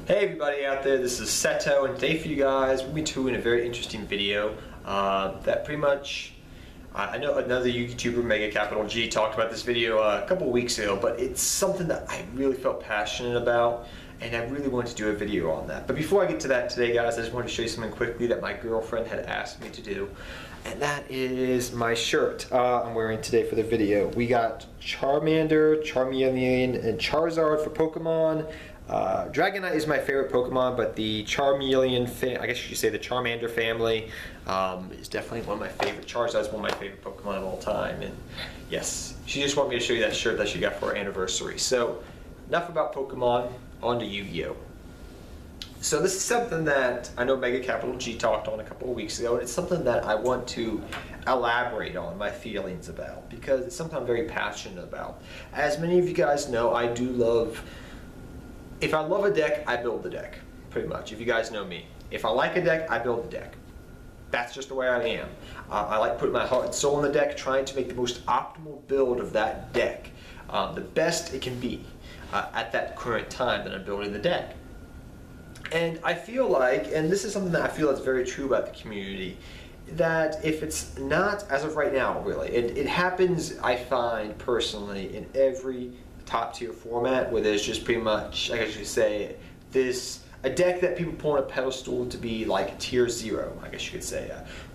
Hey everybody out there, this is Seto, and today for you guys we'll be doing a very interesting video that pretty much, I know another YouTuber, Mega Capital G, talked about this video a couple of weeks ago, but it's something that I really felt passionate about, and I really wanted to do a video on that. But before I get to that today, guys, I just wanted to show you something quickly that my girlfriend had asked me to do, and that is my shirt I'm wearing today for the video. We got Charmander, Charmeleon, and Charizard for Pokemon. Dragonite is my favorite Pokemon, but the Charmeleon, I guess you could say the Charmander family, is definitely one of my favorite. Charizard is one of my favorite Pokemon of all time, and yes, she just wanted me to show you that shirt that she got for our anniversary. So, enough about Pokemon, on to Yu-Gi-Oh! So this is something that I know Mega Capital G talked on a couple of weeks ago, and it's something that I want to elaborate on my feelings about, because it's something I'm very passionate about. As many of you guys know, I do love... If I love a deck, I build the deck, pretty much. If you guys know me. If I like a deck, I build the deck. That's just the way I am. I like putting my heart and soul in the deck, trying to make the most optimal build of that deck. The best it can be at that current time that I'm building the deck. And I feel like, and this is something that I feel is very true about the community, that if it's not, as of right now really, it happens, I find personally, in every top tier format where there's just pretty much, I guess you could say, a deck that people put on a pedestal to be like tier 0, I guess you could say.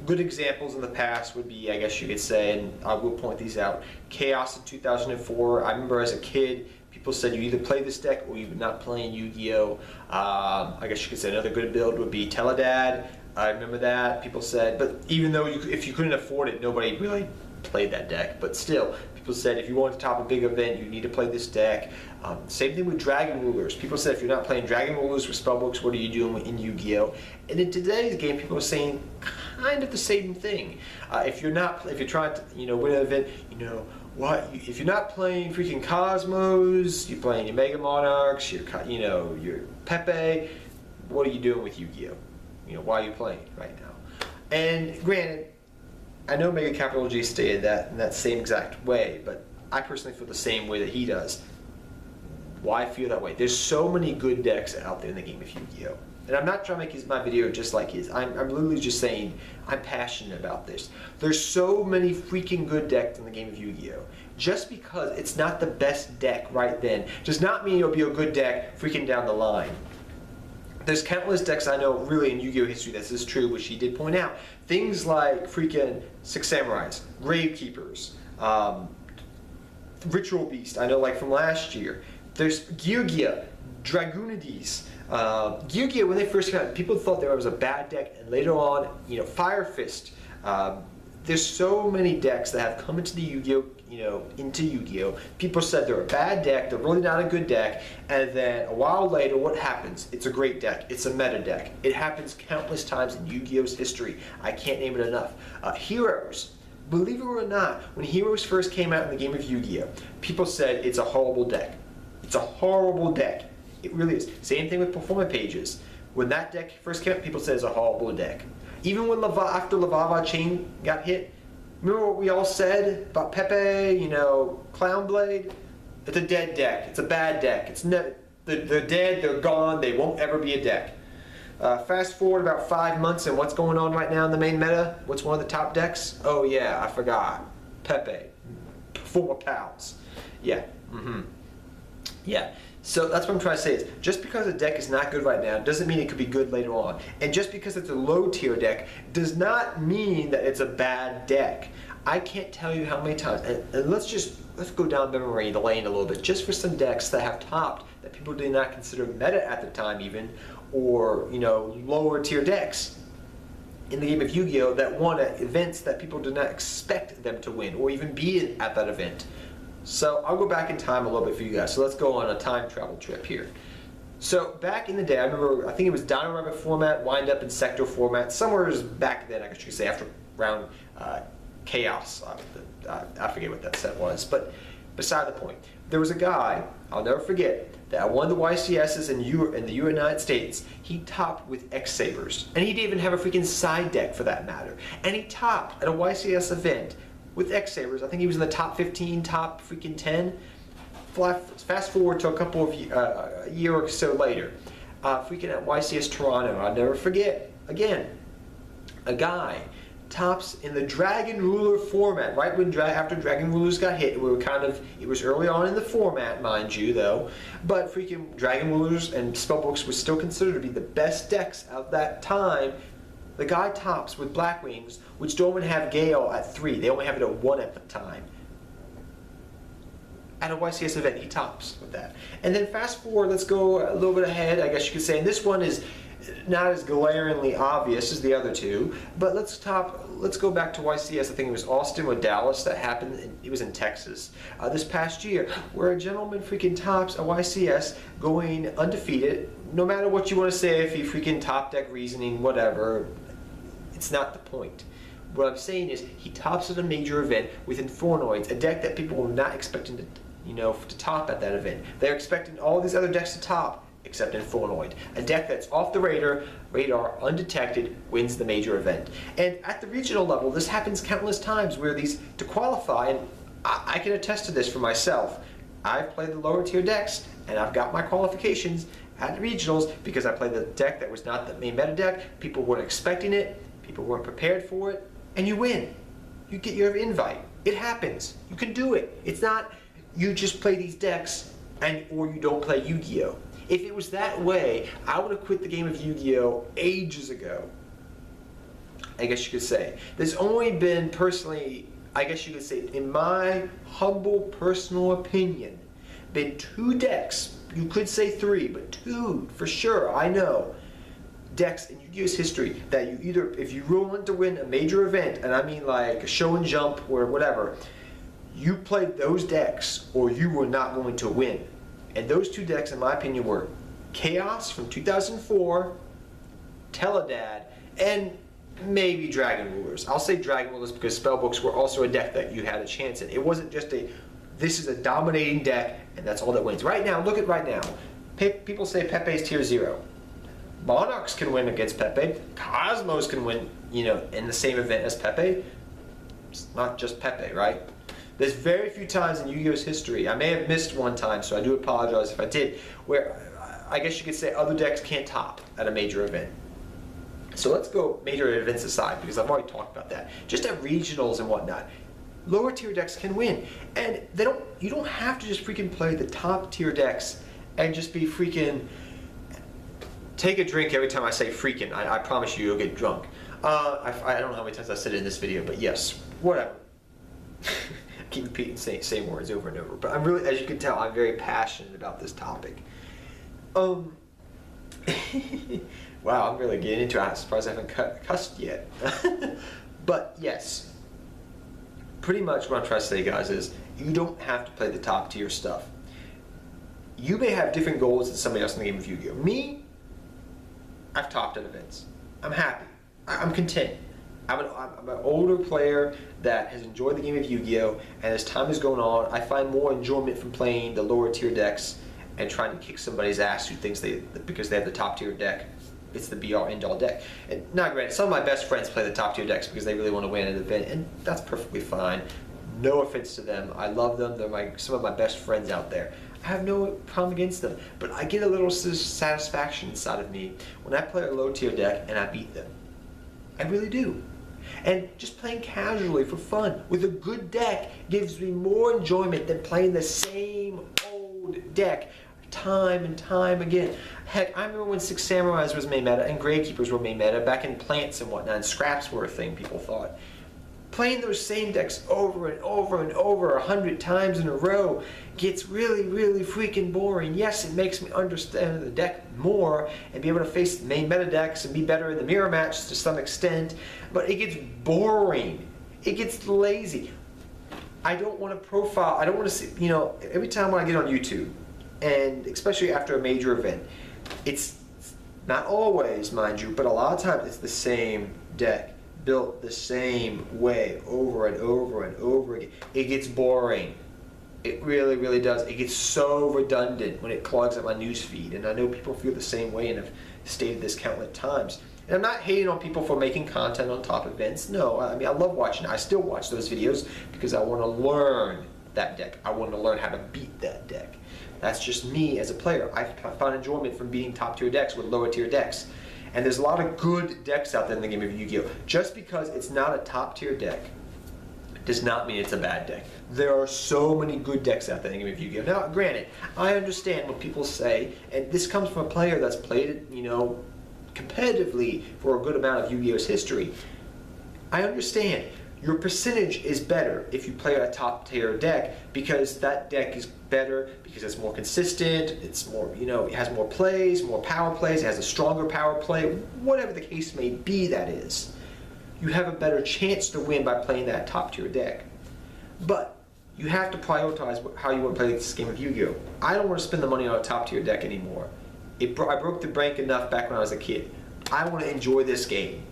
Good examples in the past would be, I guess you could say, and I will point these out, Chaos in 2004. I remember as a kid, people said you either play this deck or you're not playing Yu-Gi-Oh! I guess you could say another good build would be Teledad. I remember that, people said, but even though if you couldn't afford it, nobody really played that deck, but still, people said if you want to top a big event, you need to play this deck. Same thing with Dragon Rulers. People said if you're not playing Dragon Rulers with spellbooks, what are you doing in Yu-Gi-Oh? And in today's game, people are saying kind of the same thing. If you're trying to, win an event, if you're not playing freaking Cosmos, you're playing your Mega Monarchs, your Pepe, what are you doing with Yu-Gi-Oh? Why are you playing right now? And granted, I know Mega Capital G stated that in that same exact way, but I personally feel the same way that he does. Why feel that way? There's so many good decks out there in the game of Yu-Gi-Oh! And I'm not trying to make my video just like his. I'm literally just saying I'm passionate about this. There's so many freaking good decks in the game of Yu-Gi-Oh! Just because it's not the best deck right then does not mean it'll be a good deck freaking down the line. There's countless decks I know really in Yu-Gi-Oh! History this is true, which he did point out. Things like freaking Six Samurais, Gravekeepers, Ritual Beast, I know like from last year. There's Gyugia, Dragoonides. Gyugia, when they first came out, people thought there was a bad deck, and later on, Fire Fist. There's so many decks that have come into the Yu-Gi-Oh! Into Yu-Gi-Oh! People said they're a bad deck, they're really not a good deck, and then a while later, what happens? It's a great deck. It's a meta deck. It happens countless times in Yu-Gi-Oh!'s history. I can't name it enough. Heroes. Believe it or not, when Heroes first came out in the game of Yu-Gi-Oh!, people said it's a horrible deck. It's a horrible deck. It really is. Same thing with Performance Pages. When that deck first came out, people said it's a horrible deck. Even when after Lava Chain got hit, remember what we all said about Pepe, Clown Blade? It's a dead deck. It's a bad deck. They're dead, they're gone, they won't ever be a deck. Fast forward about 5 months, and what's going on right now in the main meta? What's one of the top decks? Oh yeah, I forgot. Pepe. Former Pals. Yeah. Yeah. So that's what I'm trying to say is, just because a deck is not good right now doesn't mean it could be good later on. And just because it's a low tier deck does not mean that it's a bad deck. I can't tell you how many times, and let's go down memory lane a little bit, just for some decks that have topped that people did not consider meta at the time even, or lower tier decks in the game of Yu-Gi-Oh! That won at events that people did not expect them to win or even be at that event. So I'll go back in time a little bit for you guys. So let's go on a time travel trip here. So back in the day, I remember, I think it was Dino Rabbit format, wind up in Sector format, somewhere back then, I guess you could say, after around Chaos. I forget what that set was, but beside the point. There was a guy, I'll never forget, that won the YCSs in the United States. He topped with X-Sabers. And he didn't even have a freaking side deck for that matter. And he topped at a YCS event with X-Sabers. I think he was in the top 15, top freaking 10. Fast forward to a couple of a year or so later. freaking at YCS Toronto. I'll never forget, again, a guy tops in the Dragon Ruler format, right when after Dragon Rulers got hit. We were it was early on in the format, mind you, though, but freaking Dragon Rulers and Spellbooks was still considered to be the best decks of that time. The guy tops with Black Wings, which don't even have Gale at 3. They only have it at 1 at the time. At a YCS event, he tops with that. And then fast forward, let's go a little bit ahead, I guess you could say, and this one is not as glaringly obvious as the other two, but let's go back to YCS. I think it was Austin with Dallas that happened. It was in Texas this past year, where a gentleman freaking tops a YCS going undefeated. No matter what you want to say, if he freaking top deck reasoning, whatever, it's not the point. What I'm saying is he tops at a major event with Infernoids, a deck that people were not expecting to, to top at that event. They're expecting all these other decks to top, except Infernoid. A deck that's off the radar, undetected, wins the major event. And at the regional level, this happens countless times where to qualify, and I can attest to this for myself. I've played the lower tier decks, and I've got my qualifications at regionals because I played the deck that was not the main meta deck. People weren't expecting it, people weren't prepared for it, and you win. You get your invite. It happens. You can do it. It's not you just play these decks or you don't play Yu-Gi-Oh! If it was that way, I would have quit the game of Yu-Gi-Oh! Ages ago. I guess you could say. There's only been personally, I guess you could say, in my humble personal opinion, been 2 decks, you could say 3, but 2 for sure, I know, decks in Yu-Gi-Oh's history that you either, if you really want to win a major event, and I mean like a show and jump or whatever, you played those decks or you were not going to win. And those 2 decks, in my opinion, were Chaos from 2004, Teledad, and maybe Dragon Rulers. I'll say Dragon Rulers because Spellbooks were also a deck that you had a chance in. It wasn't just this is a dominating deck and that's all that wins. Right now, look at right now. People say Pepe's tier 0. Monarchs can win against Pepe. Cosmos can win, in the same event as Pepe. It's not just Pepe, right? There's very few times in Yu-Gi-Oh's history, I may have missed one time, so I do apologize if I did, where I guess you could say other decks can't top at a major event. So let's go major events aside, because I've already talked about that. Just at regionals and whatnot, lower tier decks can win. And you don't have to just freaking play the top tier decks and just be freaking, take a drink every time I say freaking. I promise you, you'll get drunk. I don't know how many times I said it in this video, but yes, whatever. Keep repeating same words over and over, but I'm really, as you can tell, I'm very passionate about this topic. Wow, I'm really getting into it. I'm surprised I haven't cussed yet. But yes, pretty much what I'm trying to say, guys, is you don't have to play the top tier stuff. You may have different goals than somebody else in the game of Yu-Gi-Oh! Me, I've topped at events. I'm happy. I'm content. I'm an older player that has enjoyed the game of Yu-Gi-Oh! And as time is going on, I find more enjoyment from playing the lower tier decks and trying to kick somebody's ass who thinks because they have the top tier deck, it's the be-all end-all deck. And now granted, some of my best friends play the top tier decks because they really want to win an event, and that's perfectly fine. No offense to them. I love them. They're some of my best friends out there. I have no problem against them, but I get a little satisfaction inside of me when I play a low tier deck and I beat them. I really do. And just playing casually for fun with a good deck gives me more enjoyment than playing the same old deck time and time again. Heck, I remember when Six Samurais was main meta and Gravekeepers were main meta back in Plants and whatnot, and Scraps were a thing, people thought. Playing those same decks over and over and over 100 times in a row gets really, really freaking boring. Yes, it makes me understand the deck more and be able to face the main meta decks and be better in the mirror match to some extent, but it gets boring. It gets lazy. I don't want to profile, I don't want to see, every time when I get on YouTube, and especially after a major event, it's not always, mind you, but a lot of times it's the same deck, built the same way over and over and over again. It gets boring. It really, really does. It gets so redundant when it clogs up my news feed, and I know people feel the same way and have stated this countless times. And I'm not hating on people for making content on top events. No, I mean, I love watching it. I still watch those videos because I want to learn that deck. I want to learn how to beat that deck. That's just me as a player. I found enjoyment from beating top tier decks with lower tier decks. And there's a lot of good decks out there in the game of Yu-Gi-Oh! Just because it's not a top tier deck does not mean it's a bad deck. There are so many good decks out there in the game of Yu-Gi-Oh! Now, granted, I understand what people say, and this comes from a player that's played it, competitively for a good amount of Yu-Gi-Oh!'s history. I understand. Your percentage is better if you play a top tier deck because that deck is better because it's more consistent, it's more, it has more plays, more power plays, it has a stronger power play, whatever the case may be that is. You have a better chance to win by playing that top tier deck. But you have to prioritize how you want to play this game of Yu-Gi-Oh! I don't want to spend the money on a top tier deck anymore. I broke the bank enough back when I was a kid. I want to enjoy this game.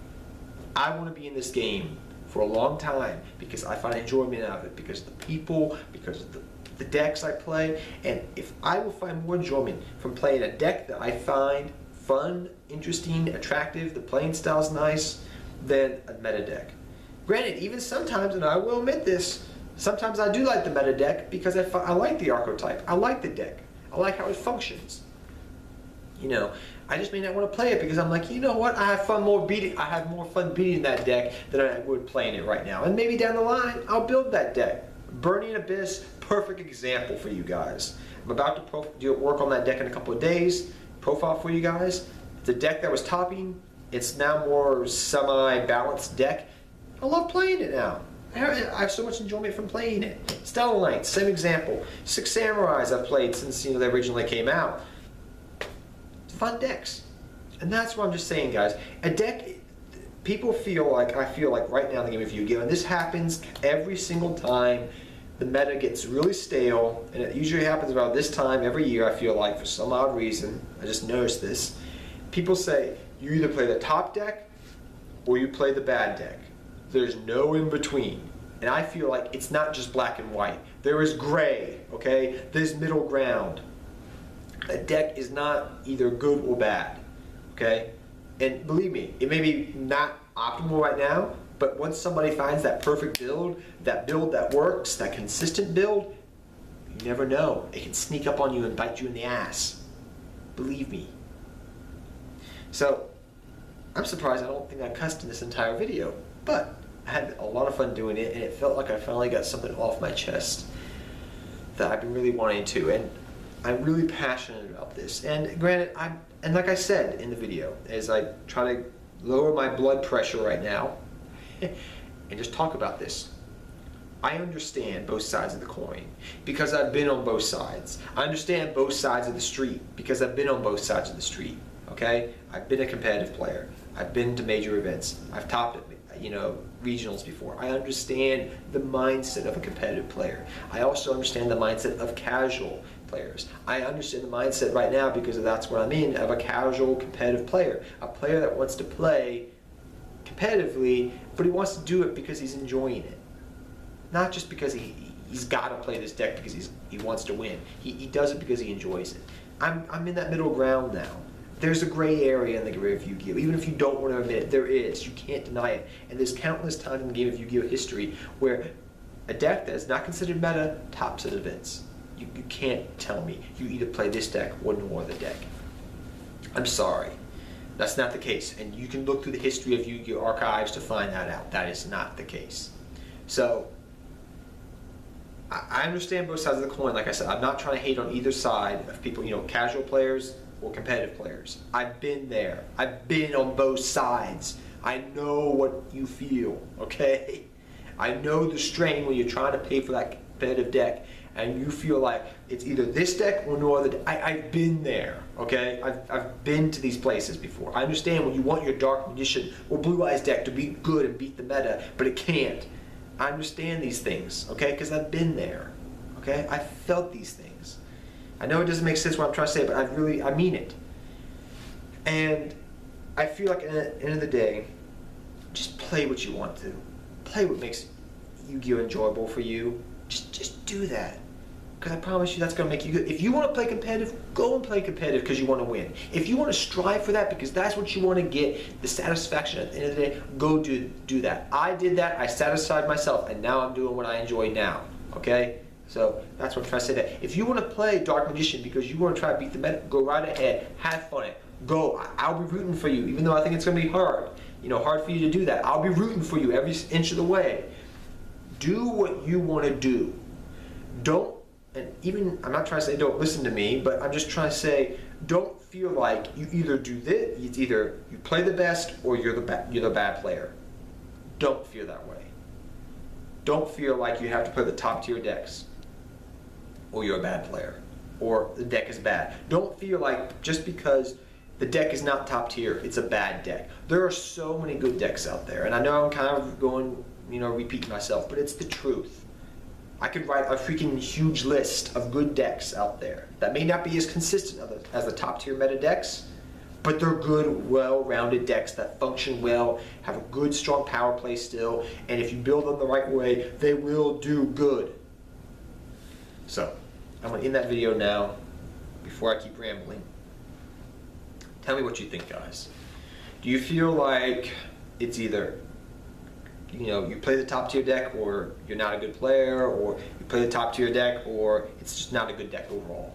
I want to be in this game for a long time because I find enjoyment out of it, because of the people, because of the decks I play. And if I will find more enjoyment from playing a deck that I find fun, interesting, attractive, the playing style's nice, than a meta deck. Granted, even sometimes, and I will admit this, sometimes I do like the meta deck because I like the archetype. I like the deck. I like how it functions. I just may not want to play it because I'm like, you know what? I have more fun beating that deck than I would playing it right now. And maybe down the line, I'll build that deck. Burning Abyss, perfect example for you guys. I'm about to work on that deck in a couple of days. Profile for you guys. The deck that was topping, it's now more semi-balanced deck. I love playing it now. I have so much enjoyment from playing it. Stellar Knights, same example. Six Samurais I've played since they originally came out. Fun decks. And that's what I'm just saying, guys. A deck, people feel like, I feel like right now in the game of Yu-Gi-Oh! And this happens every single time the meta gets really stale, and it usually happens about this time every year, I feel like, for some odd reason. I just noticed this. People say, you either play the top deck or you play the bad deck. There's no in between. And I feel like it's not just black and white. There is gray, okay? There's middle ground. A deck is not either good or bad, okay? And believe me, it may be not optimal right now, but once somebody finds that perfect build that works, that consistent build, you never know. It can sneak up on you and bite you in the ass. Believe me. So, I'm surprised I don't think I cussed in this entire video, but I had a lot of fun doing it, and it felt like I finally got something off my chest that I've been really wanting to. And I'm really passionate about this, and granted, and like I said in the video, as I try to lower my blood pressure right now, and just talk about this, I understand both sides of the coin, because I've been on both sides. I understand both sides of the street, because I've been on both sides of the street, okay? I've been a competitive player. I've been to major events. I've topped regionals before. I understand the mindset of a competitive player. I also understand the mindset of casual players. I understand the mindset right now, because that's what I'm in, of a casual competitive player. A player that wants to play competitively, but he wants to do it because he's enjoying it. Not just because he's got to play this deck because he wants to win. He does it because he enjoys it. I'm in that middle ground now. There's a gray area in the game of Yu-Gi-Oh! Even if you don't want to admit it, there is. You can't deny it. And there's countless times in the game of Yu-Gi-Oh! History where a deck that is not considered meta tops at events. You can't tell me you either play this deck or no other deck. I'm sorry. That's not the case. And you can look through the history of Yu-Gi-Oh! Archives to find that out. That is not the case. So, I understand both sides of the coin. Like I said, I'm not trying to hate on either side of people, casual players or competitive players. I've been there. I've been on both sides. I know what you feel, okay? I know the strain when you're trying to pay for that competitive deck and you feel like it's either this deck or no other deck. I've been there, okay? I've been to these places before. I understand when you want your Dark Magician or Blue Eyes deck to be good and beat the meta, but it can't. I understand these things, okay? Because I've been there, okay? I've felt these things. I know it doesn't make sense what I'm trying to say, but I mean it. And I feel like at the end of the day, just play what you want to. Play what makes Yu-Gi-Oh! Enjoyable for you. Just do that. Because I promise you that's going to make you good. If you want to play competitive, go and play competitive because you want to win. If you want to strive for that because that's what you want to get, the satisfaction at the end of the day, go do that. I did that, I satisfied myself, and now I'm doing what I enjoy now. Okay? So that's what I'm trying to say. That if you want to play Dark Magician because you want to try to beat the meta, go right ahead, have fun. Go. I'll be rooting for you, even though I think it's going to be hard. You know, hard for you to do that. I'll be rooting for you every inch of the way. Do what you want to do. Don't, and even, I'm not trying to say don't listen to me, but I'm just trying to say don't feel like you either do this, it's either you play the best or you're the bad player. Don't feel that way. Don't feel like you have to play the top tier decks or you're a bad player or the deck is bad. Don't feel like just because the deck is not top tier, it's a bad deck. There are so many good decks out there, and I know I'm kind of going, you know, repeating myself, but it's the truth. I could write a freaking huge list of good decks out there that may not be as consistent as the top tier meta decks, but they're good, well-rounded decks that function well, have a good, strong power play still, and if you build them the right way, they will do good. So, I'm going to end that video now, before I keep rambling. Tell me what you think, guys. Do you feel like it's either, you know, you play the top tier deck or you're not a good player, or you play the top tier deck or it's just not a good deck overall?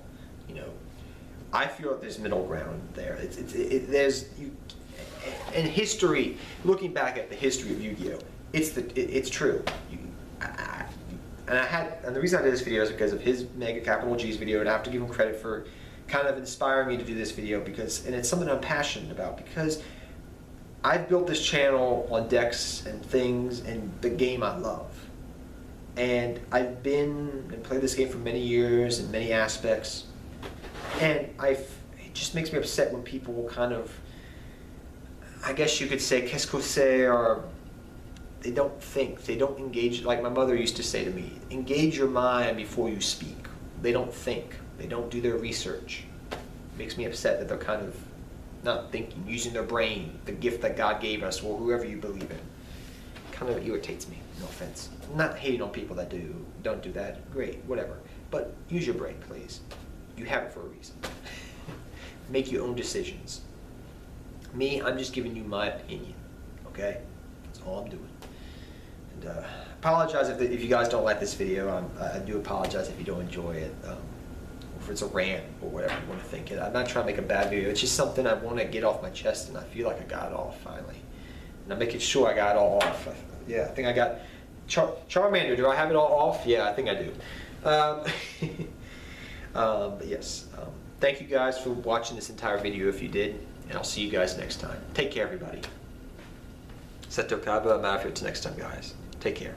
You know, I feel like there's middle ground there. In history, looking back at the history of Yu-Gi-Oh, it's true. And the reason I did this video is because of his Mega Capital G's video, and I have to give him credit for kind of inspiring me to do this video, and it's something I'm passionate about, because I've built this channel on decks and things and the game I love. And I've been and played this game for many years in many aspects. And it just makes me upset when people kind of, I guess you could say, qu'est-ce que c'est, or they don't think, they don't engage, like my mother used to say to me, engage your mind before you speak. They don't think, they don't do their research. It makes me upset that they're kind of not thinking, using their brain, the gift that God gave us, or whoever you believe in. Kind of irritates me, no offense. I'm not hating on people that don't do that, great, whatever. But use your brain, please. You have it for a reason. Make your own decisions. Me, I'm just giving you my opinion, okay? That's all I'm doing. And apologize if you guys don't like this video. I do apologize if you don't enjoy it. If it's a rant or whatever you want to think it. I'm not trying to make a bad video. It's just something I want to get off my chest, and I feel like I got it off finally. And I'm making sure I got it all off. Yeah, I think I got Charmander. Do I have it all off? Yeah, I think I do. But yes, thank you guys for watching this entire video if you did, and I'll see you guys next time. Take care, everybody. Seto Kaba, I'm out of here till next time, guys. Take care.